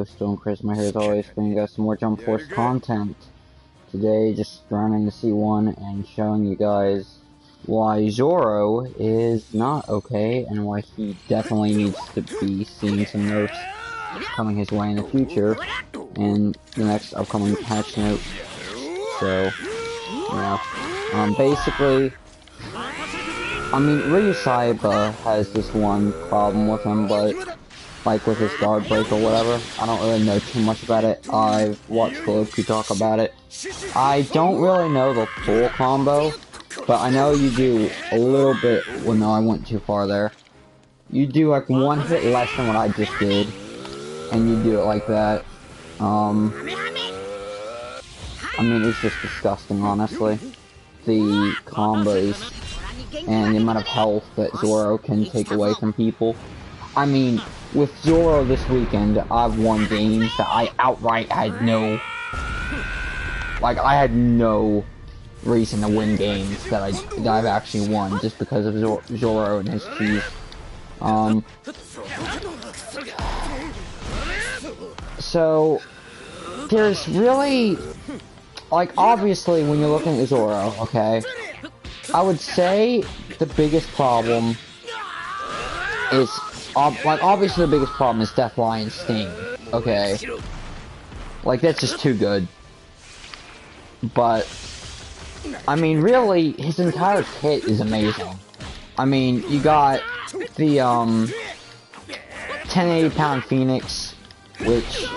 Coastal and Charisma here as always, bringing you guys some more Jump Force content. Today, just running the C1 and showing you guys why Zoro is not okay and why he definitely needs to be seeing some nerfs coming his way in the future and the next upcoming patch note. So, yeah. Basically, I mean, Ryu Saiba has this one problem with him, but like with his guard break or whatever. I don't really know too much about it. I've watched Loki talk about it. I don't really know the full combo, but I know you do a little bit. Well, no, I went too far there. You do like one hit less than what I just did, and you do it like that. I mean, it's just disgusting, honestly. The combos and the amount of health that Zoro can take away from people. I mean, with Zoro this weekend, I've won games that I outright had no... Like, I had no reason to win games that I've actually won just because of Zoro and his cheese. So, there's really... Like, obviously, when you're looking at Zoro, okay, I would say the biggest problem is... like, obviously the biggest problem is Deathline Sting, okay? Like, that's just too good. But, I mean, really, his entire kit is amazing. I mean, you got the, 1080-pound Phoenix, which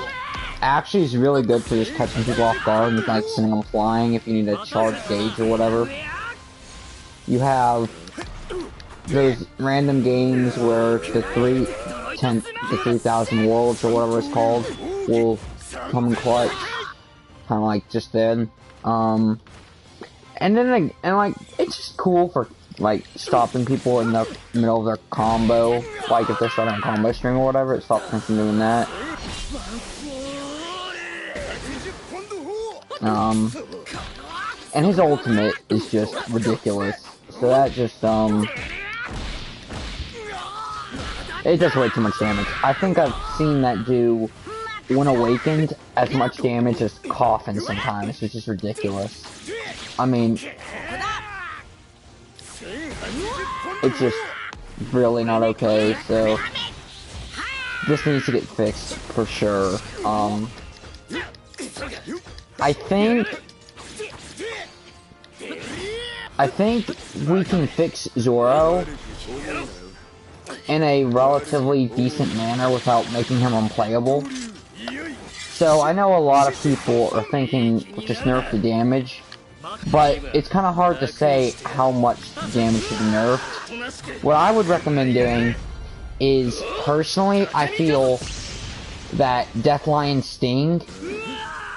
actually is really good for just catching people off guard and, like, sending them flying if you need a charge gauge or whatever. You have those random games where the 3,000 worlds or whatever it's called will come in clutch, kind of like just then. And then like it's just cool for like stopping people in the middle of their combo, like if they're starting a combo string or whatever, it stops them from doing that. And his ultimate is just ridiculous. So that just it does way too much damage. I think I've seen that do, when awakened, as much damage as Coffin sometimes, which is ridiculous. I mean, it's just really not okay, so this needs to get fixed for sure. I think we can fix Zoro in a relatively decent manner without making him unplayable. So I know a lot of people are thinking just nerf the damage, but it's kind of hard to say how much damage should be nerfed. What I would recommend doing is, personally, I feel that Deathline Sting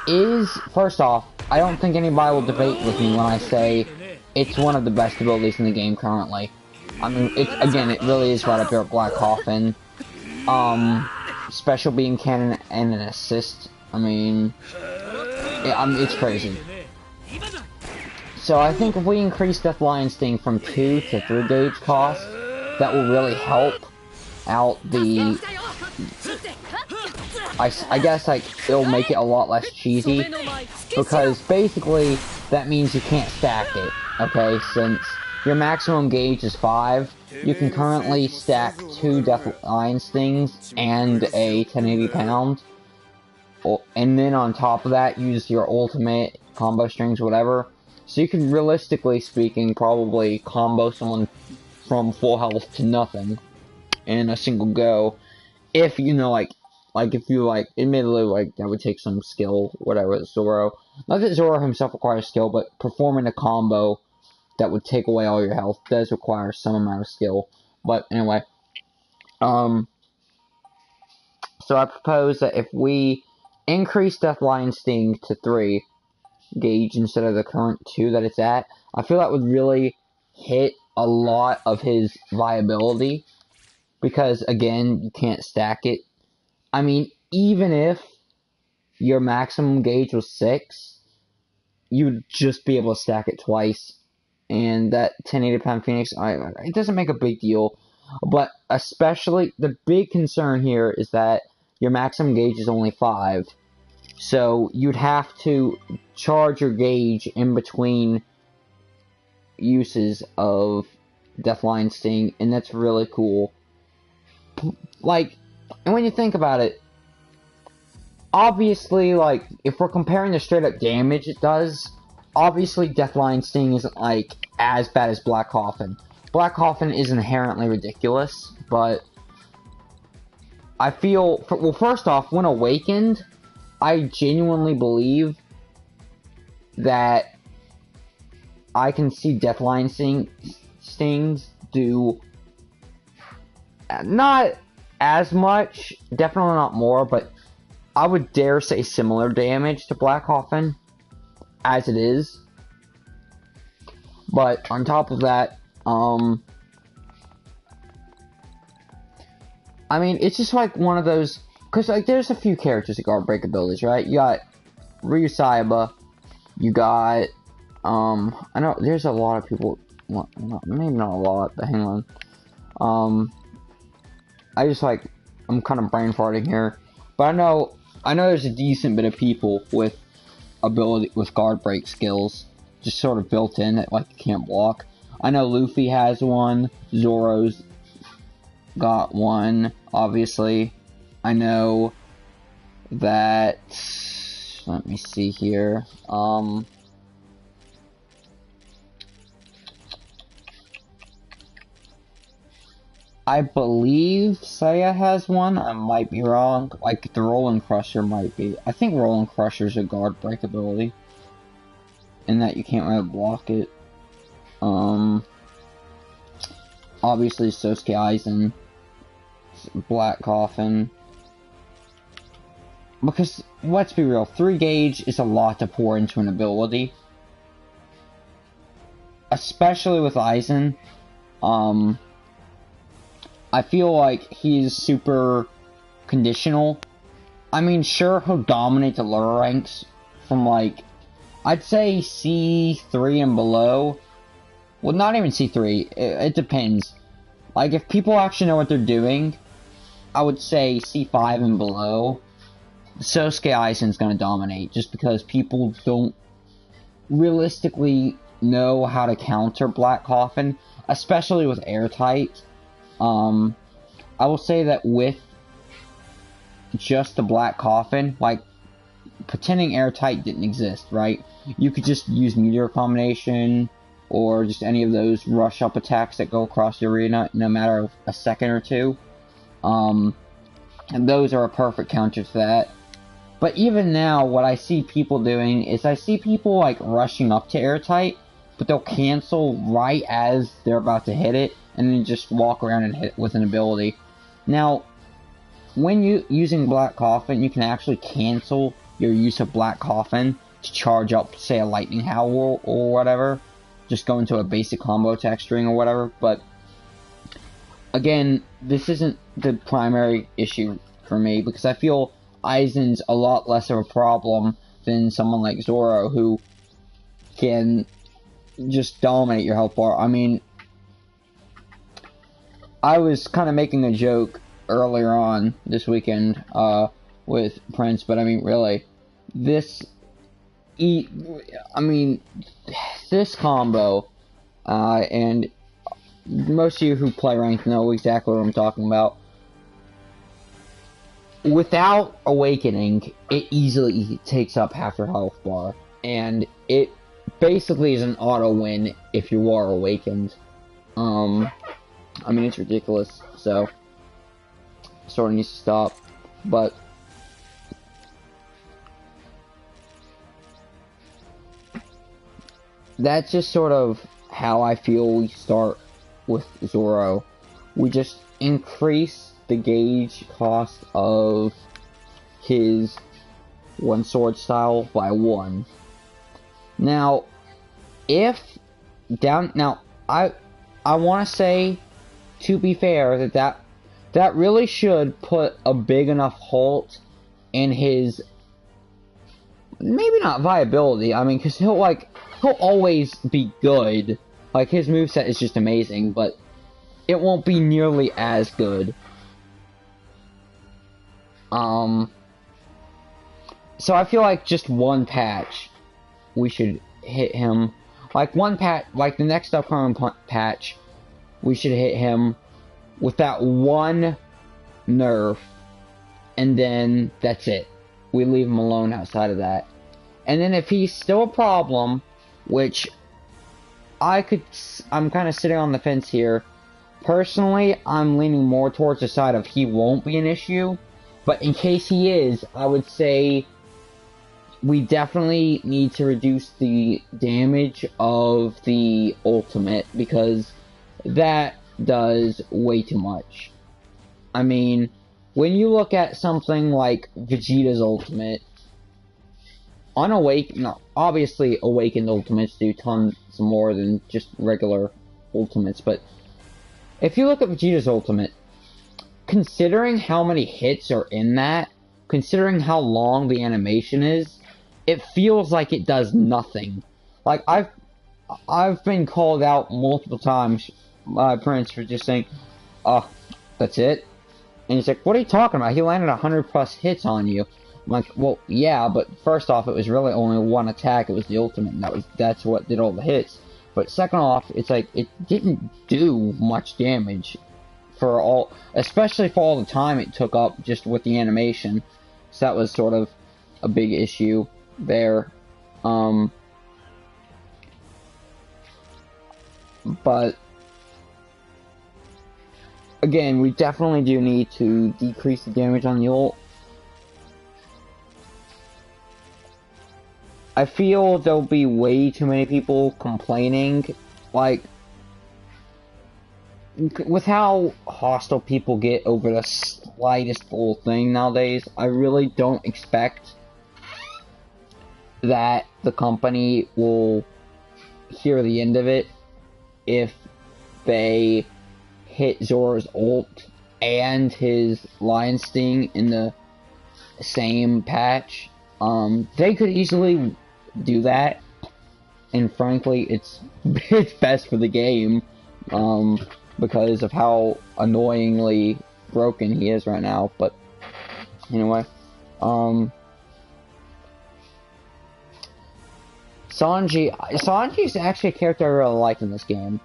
is, first off, I don't think anybody will debate with me when I say it's one of the best abilities in the game currently. I mean, it really is right up there with Black Coffin. Special Beam Cannon and an assist. I mean, it's crazy. So I think if we increase Deathline Sting from 2 to 3 gauge cost, that will really help out the... I guess, like, it'll make it a lot less cheesy, because basically, that means you can't stack it, okay? Since your maximum gauge is 5, you can currently stack 2 Deathline Stings and a 1080-pound, and then on top of that, use your ultimate, combo strings, whatever. So you can, realistically speaking, probably combo someone from full health to nothing in a single go, if you know, like if you, like, admittedly, like, that would take some skill, whatever, Zoro. Not that Zoro himself requires skill, but performing a combo that would take away all your health does require some amount of skill. But, anyway. So I propose that if we increase Deathline Sting to 3 gauge instead of the current 2 that it's at, I feel that would really hit a lot of his viability. Because, again, you can't stack it. I mean, even if your maximum gauge was 6, you'd just be able to stack it twice. And that 1080-pound Phoenix, it doesn't make a big deal. But especially, the big concern here is that your maximum gauge is only 5. So you'd have to charge your gauge in between uses of Deathline Sting, and that's really cool. Like, and when you think about it, obviously, like, if we're comparing the straight up damage it does, obviously Deathline Sting isn't, like, as bad as Black Coffin. Black Coffin is inherently ridiculous, but I feel, well, first off, when awakened, I genuinely believe that I can see Deathline Stings do not as much, definitely not more, but I would dare say similar damage to Black Coffin as it is. But on top of that, I mean, it's just like one of those, because like there's a few characters that guard break abilities, right? You got Ryu Saiba, you got I know there's a lot of people, well, maybe not a lot, but hang on. I just like, I'm kind of brain farting here, but I know there's a decent bit of people with guard break skills just sort of built in that like can't block. I know Luffy has one, Zoro's got one, obviously. I know that, let me see here, I believe Saya has one. I might be wrong. Like, the Rolling Crusher might be. I think Rolling Crusher's a guard break ability. In that you can't really block it. Obviously Sosuke Aizen, Black Coffin. Because, let's be real, 3 gauge is a lot to pour into an ability. Especially with Aizen. I feel like he's super conditional. I mean, sure, he'll dominate the lower ranks from, like, I'd say C3 and below. Well, not even C3. It depends. Like, if people actually know what they're doing, I would say C5 and below. Sosuke Aizen's gonna dominate, just because people don't realistically know how to counter Black Coffin, especially with Airtight. I will say that with just the Black Coffin, like, pretending Airtight didn't exist, right? You could just use Meteor Combination, or just any of those rush up attacks that go across the arena in a matter of a second or two. And those are a perfect counter to that. But even now, what I see people doing is I see people, like, rushing up to Airtight, but they'll cancel right as they're about to hit it, and then just walk around and hit with an ability. Now, when using Black Coffin, you can actually cancel your use of Black Coffin to charge up, say, a Lightning Howl or whatever. Just go into a basic combo attack string or whatever. But, again, this isn't the primary issue for me, because I feel Aizen's a lot less of a problem than someone like Zoro, who can just dominate your health bar. I mean, I was kind of making a joke earlier on this weekend with Prince, but I mean, really, this combo, and most of you who play ranked know exactly what I'm talking about. Without awakening, it easily takes up half your health bar, and it basically is an auto win if you are awakened. I mean, it's ridiculous, so sort of needs to stop, but that's just sort of how I feel we start with Zoro. We just increase the gauge cost of his one sword style by 1. Now, I want to say, to be fair, that really should put a big enough halt in his, maybe not viability, I mean, because he'll always be good. Like, his moveset is just amazing, but it won't be nearly as good. So I feel like just one patch, we should hit him. Like one patch, like the next upcoming patch, we should hit him with that one nerf, and then that's it. We leave him alone outside of that. And then if he's still a problem, which I'm kind of sitting on the fence here. Personally, I'm leaning more towards the side of he won't be an issue. But in case he is, I would say we definitely need to reduce the damage of the ultimate, because that does way too much. I mean, when you look at something like Vegeta's ultimate, obviously awakened ultimates do tons more than just regular ultimates, but if you look at Vegeta's ultimate, considering how many hits are in that, considering how long the animation is, it feels like it does nothing. Like, I've been called out multiple times by Prince for just saying, oh, that's it? And he's like, what are you talking about? He landed 100+ hits on you. I'm like, well, yeah, but first off, it was really only one attack. It was the ultimate, and that's what did all the hits. But second off, it's like, it didn't do much damage for all, especially for all the time it took up just with the animation. So that was sort of a big issue there. But again, we definitely do need to decrease the damage on the ult. I feel there'll be way too many people complaining, like, with how hostile people get over the slightest little thing nowadays. I really don't expect that the company will hear the end of it if they hit Zoro's ult and his Lion Sting in the same patch. They could easily do that, and frankly, it's best for the game, because of how annoyingly broken he is right now. But anyway, Sanji's actually a character I really like in this game.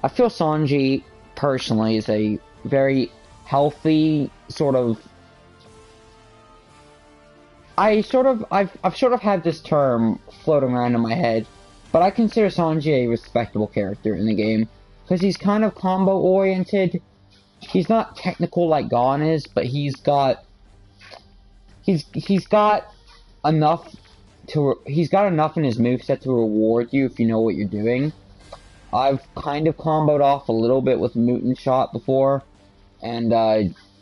I feel Sanji personally is a very healthy sort of. I've sort of had this term floating around in my head, but I consider Sanji a respectable character in the game, because he's kind of combo oriented. He's not technical like Gon is, but he's got enough in his moveset to reward you if you know what you're doing. I've kind of comboed off a little bit with Mutant Shot before, and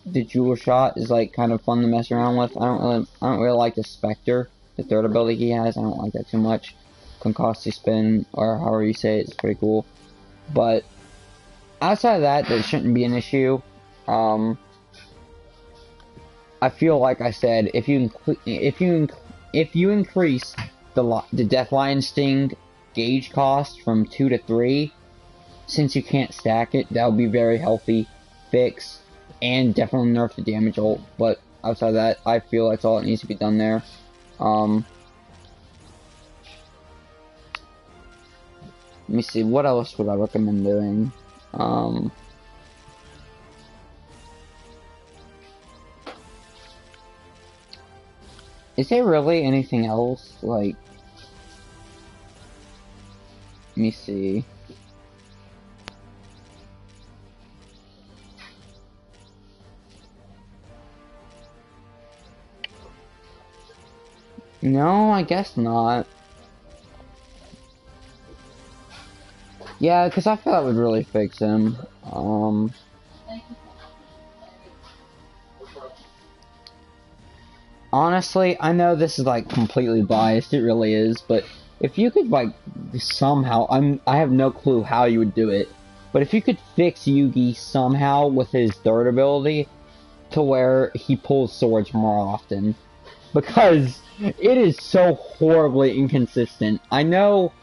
the Jeweler Shot is like kind of fun to mess around with. I don't really like the Spectre, the third ability he has. I don't like that too much. Concosti Spin, or however you say it, it's pretty cool. But outside of that, there shouldn't be an issue. I feel like I said, if you increase the Death Lion Sting gauge cost from 2 to 3, since you can't stack it, that would be very healthy fix. And definitely nerf the damage ult, but outside of that, I feel that's all that needs to be done there. Let me see, what else would I recommend doing? Is there really anything else? Like, let me see. No, I guess not. Yeah, because I feel that would really fix him. Honestly, I know this is like completely biased, it really is, but if you could like somehow, I have no clue how you would do it, but if you could fix Yugi somehow with his third ability to where he pulls swords more often, because it is so horribly inconsistent. I know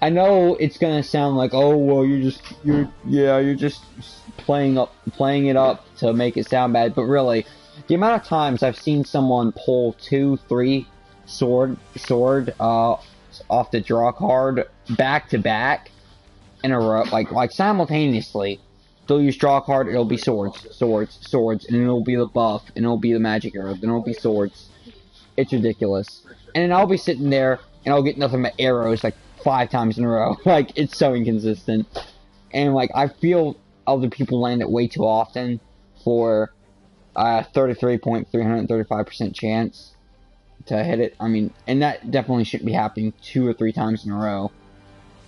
it's gonna sound like, oh well, you're just playing it up to make it sound bad, but really, the amount of times I've seen someone pull 2, 3 sword off the draw card back to back in a row, like simultaneously. They'll use draw card, it'll be swords, and it'll be the buff, and it'll be the magic arrow, then it'll be swords. It's ridiculous. And then I'll be sitting there, and I'll get nothing but arrows, like, 5 times in a row. Like, it's so inconsistent. And, like, I feel other people land it way too often for a 33.335% chance to hit it. I mean, and that definitely shouldn't be happening 2 or 3 times in a row.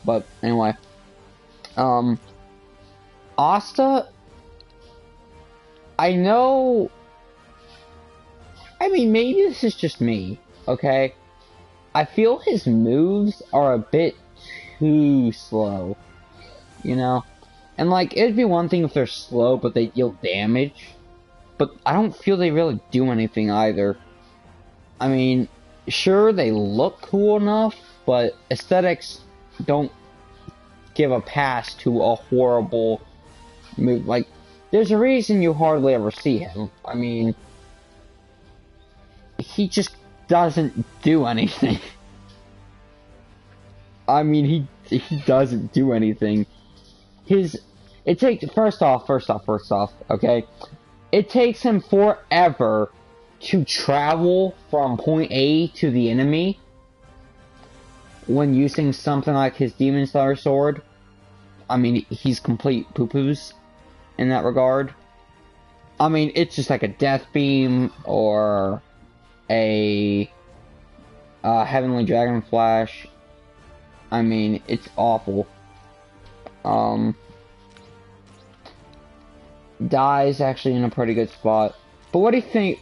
But, anyway. Asta, I know, I mean, maybe this is just me, okay? I feel his moves are a bit too slow, you know? And, like, it'd be one thing if they're slow, but they deal damage, but I don't feel they really do anything either. I mean, sure, they look cool enough, but aesthetics don't give a pass to a horrible move. Like, there's a reason you hardly ever see him. I mean, he just doesn't do anything. I mean, he doesn't do anything. It takes, first off, okay? It takes him forever to travel from point A to the enemy when using something like his Demon Slayer sword. I mean, he's complete poo-poos in that regard. I mean, it's just like a Death Beam or a Heavenly Dragon Flash. I mean, it's awful. Dai's actually in a pretty good spot. But what do you think?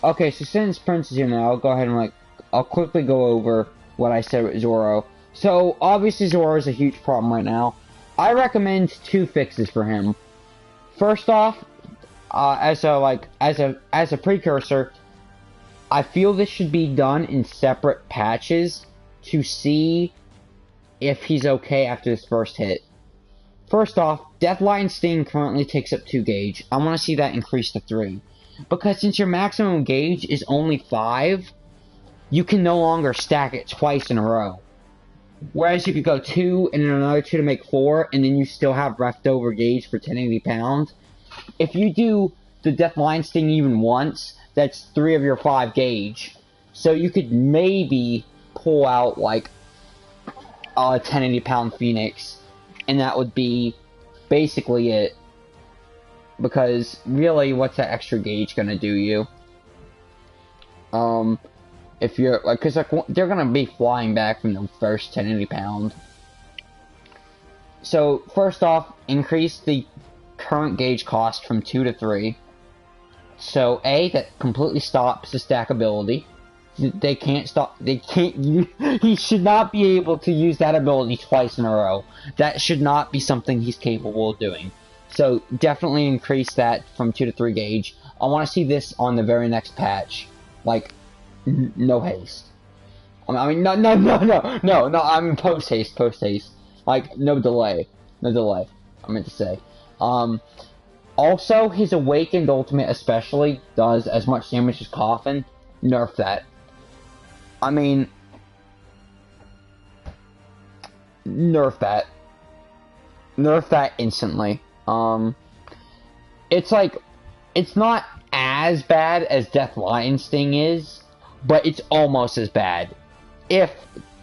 Okay, so since Prince is here now, I'll go ahead and I'll quickly go over what I said with Zoro. So obviously Zoro is a huge problem right now. I recommend 2 fixes for him. First off, as a precursor, I feel this should be done in separate patches to see if he's okay after this first hit. First off, Deathlight Sting currently takes up 2 gauge. I want to see that increase to 3. Because since your maximum gauge is only 5, you can no longer stack it twice in a row. Whereas if you go 2 and then another 2 to make 4, and then you still have leftover gauge for 1080 pounds, if you do the Deathlight Sting even once, that's 3 of your 5 gauge. So you could maybe pull out like a 1080 pound Phoenix, and that would be basically it. Because really, what's that extra gauge gonna do you? If you're like, cause like they're gonna be flying back from the first 1080 pound. So first off, increase the current gauge cost from 2 to 3. So that completely stops the stackability. They can't stop. They can't. He should not be able to use that ability twice in a row. That should not be something he's capable of doing. So definitely increase that from 2 to 3 gauge. I want to see this on the very next patch. Like, no haste. I mean, no. I mean post haste. Like, no delay. I meant to say. Also, his Awakened Ultimate especially does as much damage as Coffin. Nerf that. I mean, nerf that. Nerf that instantly. It's like, it's not as bad as Deathlight Sting is, but it's almost as bad. If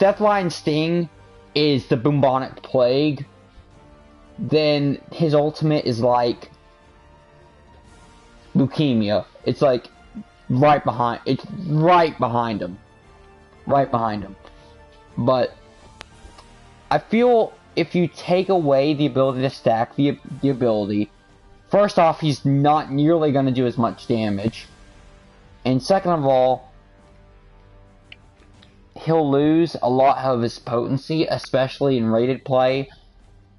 Deathlight Sting is the Bubonic Plague, then his ultimate is like leukemia. It's like right behind him. But I feel if you take away the ability to stack the ability, first off, he's not nearly going to do as much damage. And second of all, he'll lose a lot of his potency, especially in rated play.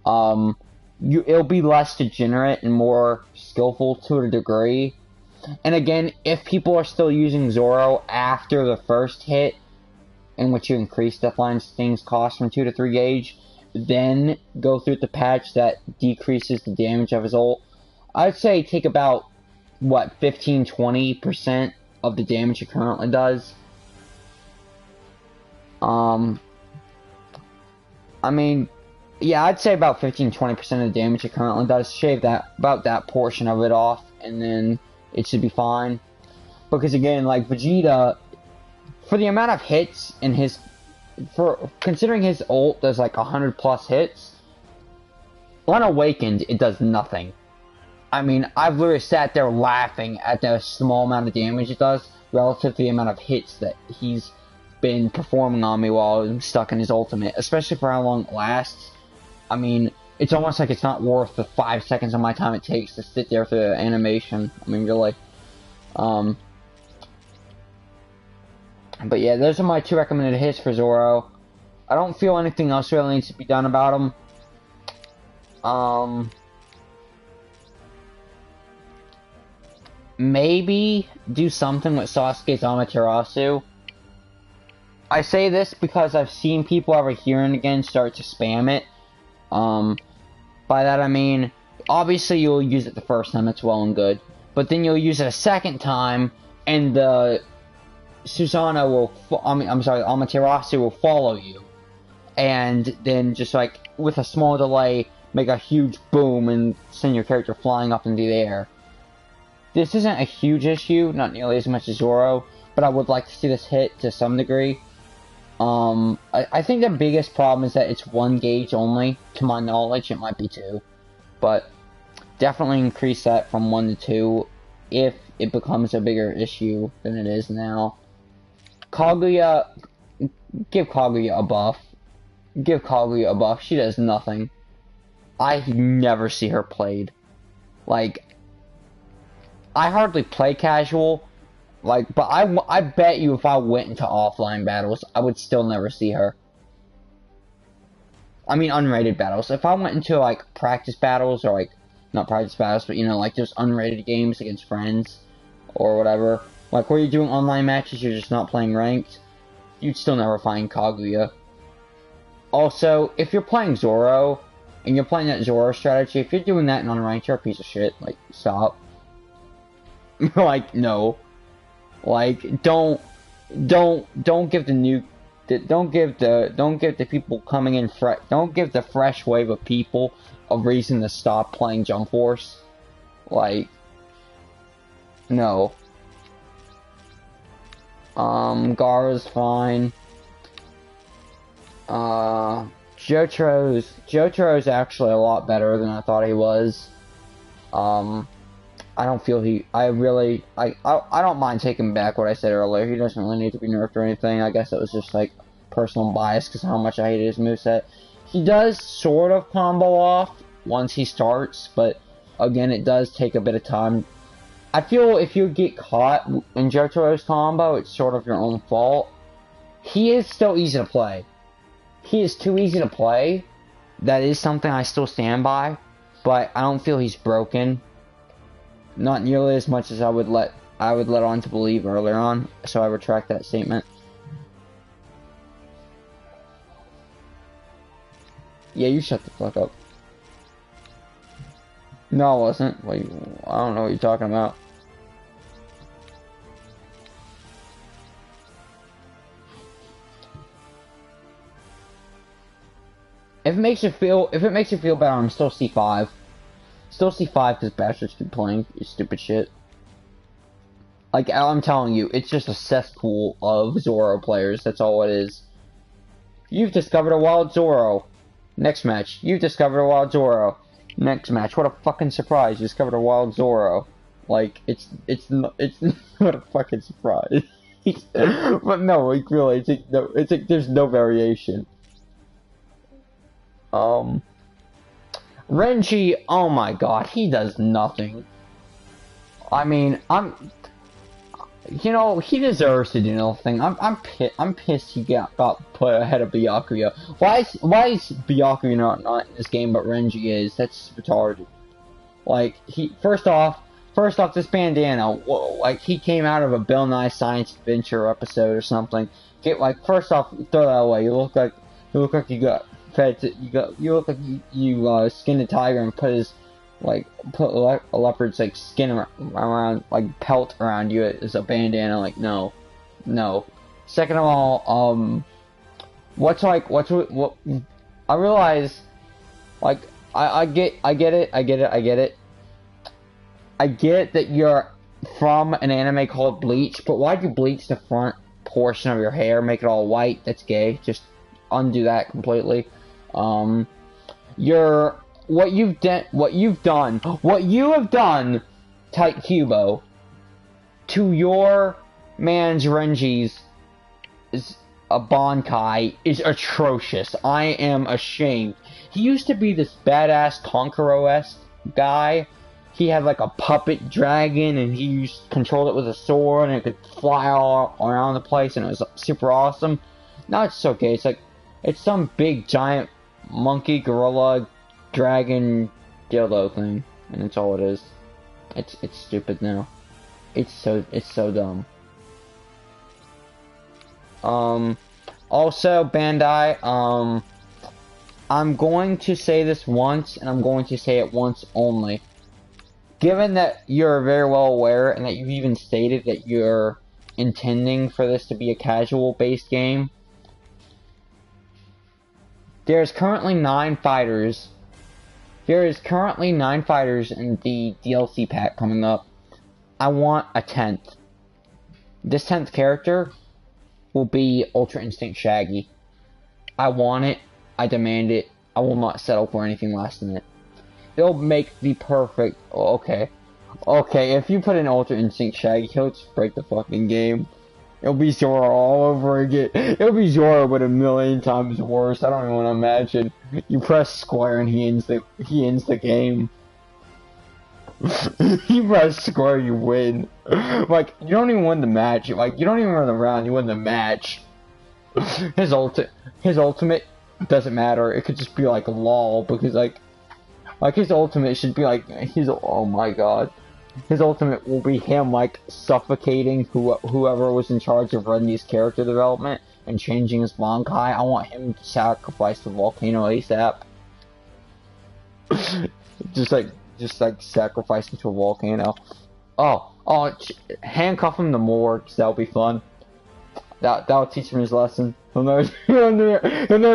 It'll be less degenerate and more skillful to a degree. And again, if people are still using Zoro after the first hit, in which you increase Deathlight Sting's cost from 2 to 3 gauge, then go through the patch that decreases the damage of his ult, I'd say take about what, 15-20% of the damage it currently does. I mean, yeah, I'd say about 15-20% of the damage it currently does. Shave about that portion of it off, and then it should be fine. Because again, like Vegeta, for the amount of hits in his, considering his ult does like 100+ hits, unawakened, it does nothing. I mean, I've literally sat there laughing at the small amount of damage it does relative to the amount of hits that he's been performing on me while I'm stuck in his ultimate, especially for how long it lasts. I mean, it's almost like it's not worth the 5 seconds of my time it takes to sit there for the animation. I mean, really. But yeah, those are my 2 recommended hits for Zoro. I don't feel anything else really needs to be done about him. Maybe do something with Sasuke's Amaterasu. I say this because I've seen people every here and again start to spam it. By that I mean, obviously you'll use it the first time, it's well and good. But then you'll use it a second time, and the Amaterasu will follow you. And then just like, with a small delay, make a huge boom and send your character flying up into the air. This isn't a huge issue, not nearly as much as Zoro, but I would like to see this hit to some degree. I think the biggest problem is that it's 1 gauge only. To my knowledge, it might be 2. But definitely increase that from 1 to 2 if it becomes a bigger issue than it is now. Kaguya, give Kaguya a buff. Give Kaguya a buff. She does nothing. I never see her played. Like, I hardly play casual. Like, but I bet you if I went into offline battles, I would still never see her. I mean, unrated battles. If I went into, like, practice battles, or, like, not practice battles, but, you know, like, just unrated games against friends, or whatever. Like, where you're doing online matches, you're just not playing ranked, you'd still never find Kaguya. Also, if you're playing Zoro, and you're playing that Zoro strategy, if you're doing that in unranked, you're a piece of shit. Like, stop. Like, no. Like, don't give the people coming in don't give the fresh wave of people a reason to stop playing Jump Force. Like, no. Gaara's fine. Jotaro's actually a lot better than I thought he was. I don't feel I don't mind taking back what I said earlier. He doesn't really need to be nerfed or anything. I guess it was just, like, personal bias because how much I hated his moveset. He does sort of combo off once he starts, but, again, it does take a bit of time. I feel if you get caught in Jotaro's combo, it's sort of your own fault. He is still easy to play. He is too easy to play. That is something I still stand by, but I don't feel he's broken. Not nearly as much as I would let on to believe earlier on, so I retract that statement. Yeah, you shut the fuck up. No, I wasn't. Wait, I don't know what you're talking about. If it makes you feel better, I'm still C5. Still C5 because bastards keep playing you stupid shit. Like, I'm telling you, it's just a cesspool of Zoro players, that's all it is. You've discovered a wild Zoro. Next match, you've discovered a wild Zoro. Next match, what a fucking surprise, you discovered a wild Zoro. Like, it's what a fucking surprise. But no, like, really, it's like there's no variation. Renji, oh my god, he does nothing. I mean, you know, he deserves to do nothing. I'm pissed he got put ahead of Byakuya. Why is Byakuya not in this game, but Renji is? That's retarded. Like, first off, this bandana, whoa, like, he came out of a Bill Nye Science Adventure episode or something. First off, throw that away. You look like you got fed. You look like you skinned a tiger and put his like put a leopard's like skin around, like pelt around you as a bandana. Like no, no. Second of all, what I realize, like I get it. I get that you're from an anime called Bleach, but why'd you bleach the front portion of your hair, make it all white? That's gay. Just undo that completely. What you have done, Tight Cubo, to your man's Renji's a Bankai is atrocious. I am ashamed. He used to be this badass Konkuro-esque guy. He had like a puppet dragon, and he controlled it with a sword, and it could fly all around the place, and it was super awesome. Now it's okay. It's some big giant monkey, gorilla, dragon, dildo thing, and that's all it is. It's stupid now. It's so dumb. Also, Bandai, I'm going to say this once, and I'm going to say it once only. Given that you're very well aware, and that you've even stated that you're intending for this to be a casual-based game, there's currently 9 fighters. There is currently 9 fighters in the DLC pack coming up. I want a 10th. This 10th character will be Ultra Instinct Shaggy. I want it. I demand it. I will not settle for anything less than it. It'll make the perfect... Okay, if you put in Ultra Instinct Shaggy, he'll just break the fucking game. It'll be Zoro all over again. It'll be Zoro, but a million times worse. I don't even want to imagine. You press square and he ends the game. You press square, you win. Like, you don't even win the match. Like, you don't even win the round, you win the match. His ultimate doesn't matter. It could just be like LOL, because like his ultimate should be like oh my god. His ultimate will be him like suffocating whoever was in charge of Renji's character development and changing his Bankai. I want him to sacrifice the volcano ASAP. just like sacrifice him to a volcano. Handcuff him to more, because that'll be fun. That'll teach him his lesson. He'll never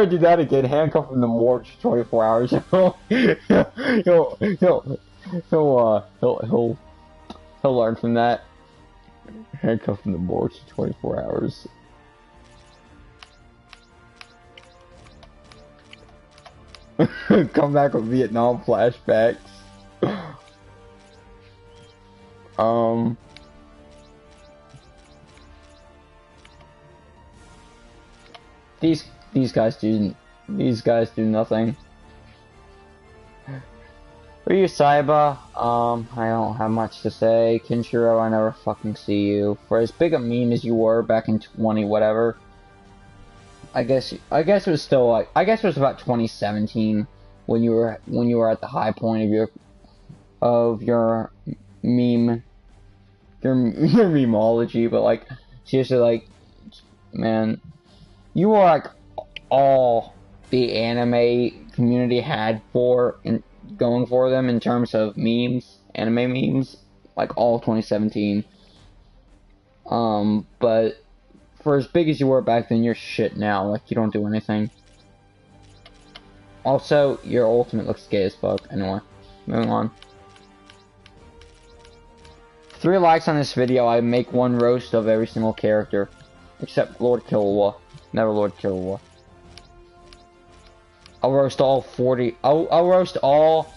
do that again. Handcuff him to more for 24 hours. He'll learn from that. Handcuff him to more for 24 hours. Come back with Vietnam flashbacks. These guys do nothing. Ryu Saiba, I don't have much to say. Kinshiro, I never fucking see you. For as big a meme as you were back in 20 whatever, I guess it was still like, I guess it was about 2017 when you were at the high point of your meme, your memeology. But like, seriously, like, man, you were like all the anime community had going for them in terms of memes, anime memes, like all 2017. But for as big as you were back then, you're shit now. Like, you don't do anything. Also, your ultimate looks gay as fuck. Anyway, moving on. 3 likes on this video, I make 1 roast of every single character. Except Lord Killua. Never Lord Killua. I'll roast all 40. I'll roast all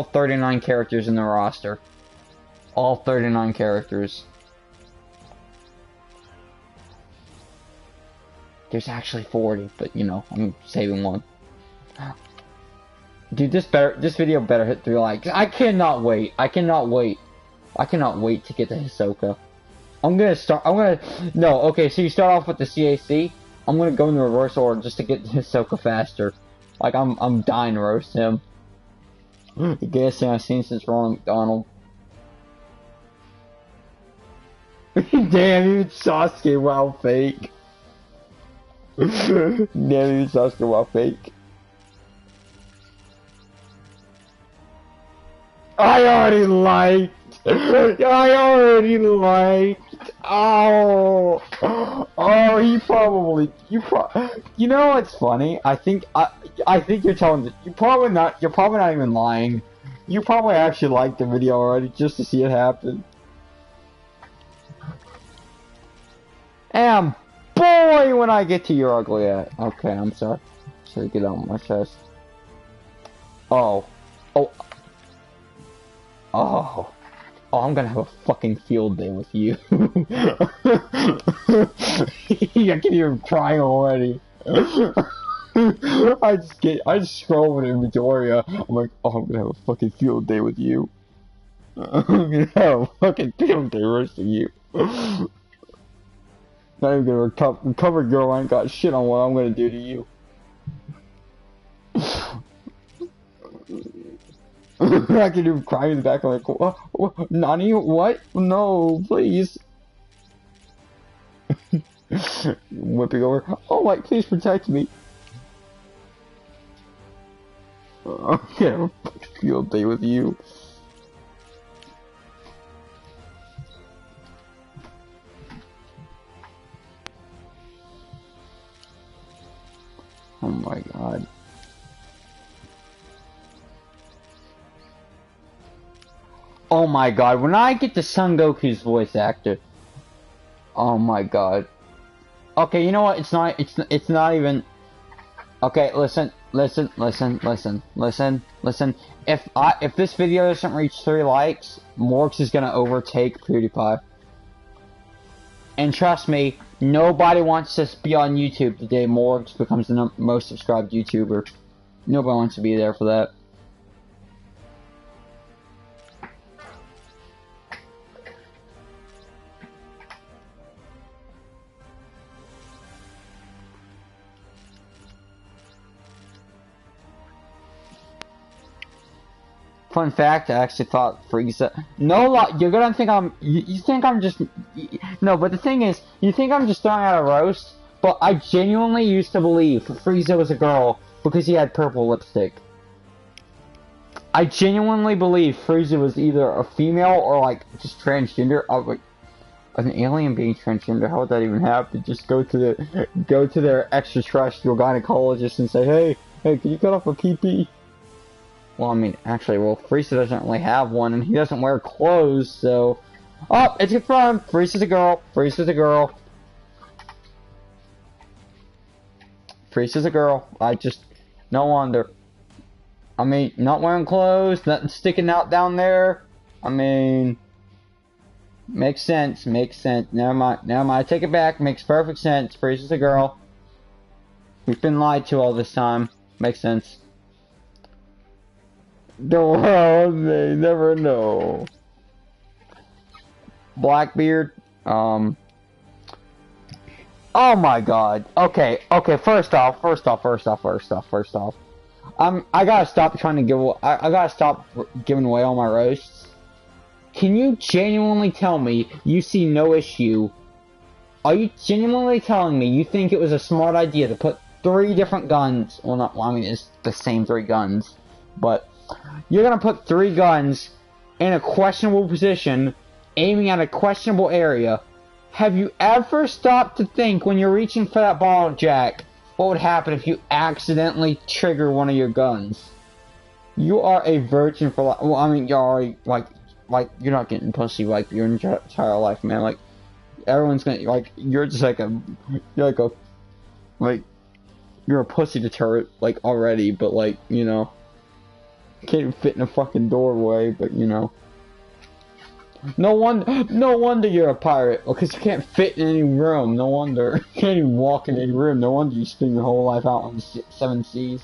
39 characters in the roster. All 39 characters. There's actually 40, but you know, I'm saving 1. Dude, this video better hit 3 likes. I cannot wait. I cannot wait to get to Hisoka. No, okay, so you start off with the CAC. I'm gonna go in the reverse order just to get to Hisoka faster. Like, I'm dying to roast him. The gayest thing I've seen since Ronald McDonald. Damn, even Sasuke, wow, fake. Damn, even Sasuke, wow, fake. I already liked. I already liked. Oh, oh, you know what's funny? I think you're telling the, you're probably not even lying. You probably actually liked the video already just to see it happen. And boy, when I get to your ugly ass. Okay, I'm sorry. Should get out my chest. Oh, oh, oh. Oh, I'm gonna have a fucking field day with you. I can't even cry already. I just scroll over to Victoria. I'm like, oh, I'm gonna have a fucking field day with you. I'm gonna have a fucking field day roasting you. Not even gonna recover, girl. I ain't got shit on what I'm gonna do to you. I can do crying in the back. I'm like, what? Nani? What? No, please. Whipping over. Oh my, please protect me. I'm gonna have a field day with you. Oh my god. Oh my god, when I get to Son Goku's voice actor. Oh my god. Okay, you know what? It's not even. Okay, listen. If this video doesn't reach 3 likes, Morks is gonna overtake PewDiePie. And trust me, nobody wants to be on YouTube the day Morks becomes the most subscribed YouTuber. Nobody wants to be there for that. Fun fact, I actually thought Frieza. No, you're gonna think you think I'm just. No, but the thing is, you think I'm just throwing out a roast, but I genuinely used to believe Frieza was a girl because he had purple lipstick. I genuinely believe Frieza was either a female or like just transgender. I was like, an alien being transgender, how would that even happen? Just go to their extraterrestrial gynecologist and say, hey, can you cut off a pee-pee? Well, I mean, actually, Frieza doesn't really have one, and he doesn't wear clothes, so... Oh, it's confirmed! Frieza's a girl. Frieza's a girl. Frieza's a girl. No wonder. I mean, not wearing clothes, nothing sticking out down there. I mean... Makes sense, Never mind, I take it back. Makes perfect sense. Frieza's a girl. We've been lied to all this time. Makes sense. The world may never know. Blackbeard, oh my god. Okay, first off. I gotta stop trying to I gotta stop giving away all my roasts. Can you genuinely tell me you see no issue? Are you genuinely telling me you think it was a smart idea to put 3 different guns? Well, I mean, it's the same 3 guns, but you're gonna put 3 guns in a questionable position, aiming at a questionable area. Have you ever stopped to think when you're reaching for that ball, Jack, what would happen if you accidentally trigger one of your guns? You are a virgin for life. Well, I mean, you're already, like, you're not getting pussy, like, your entire life, man. Like, everyone's gonna, like, you're just like you're a pussy deterrent, like, already, but, like, you know. Can't even fit in a fucking doorway, but you know. No wonder you're a pirate, because you can't fit in any room. No wonder. You can't even walk in any room. No wonder you spend your whole life out on the 7 seas.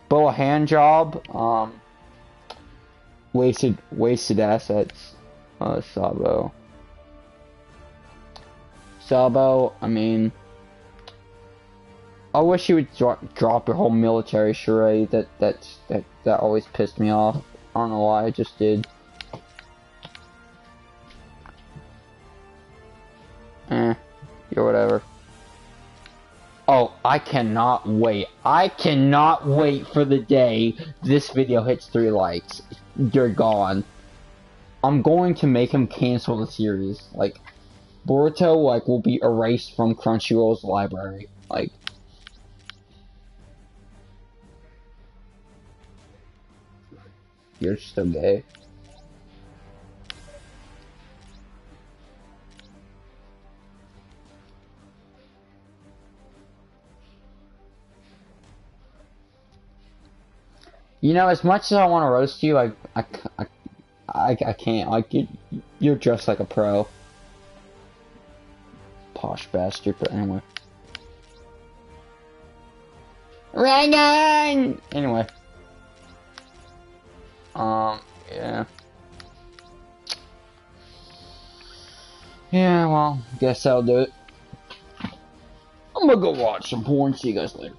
Bow a hand job. Wasted assets. Sabo. I mean, I wish you would drop your whole military charade. That always pissed me off. I don't know why, I just did. You're whatever. Oh, I cannot wait. I cannot wait for the day this video hits 3 likes. You're gone. I'm going to make him cancel the series. Like, Boruto, like, will be erased from Crunchyroll's library. Like, you're still gay. You know, as much as I want to roast you, like, I can't. Like, you're just like a pro. Posh bastard, but anyway. Reagan! Anyway. Yeah. Yeah, well, guess that'll do it. I'm gonna go watch some porn. See you guys later.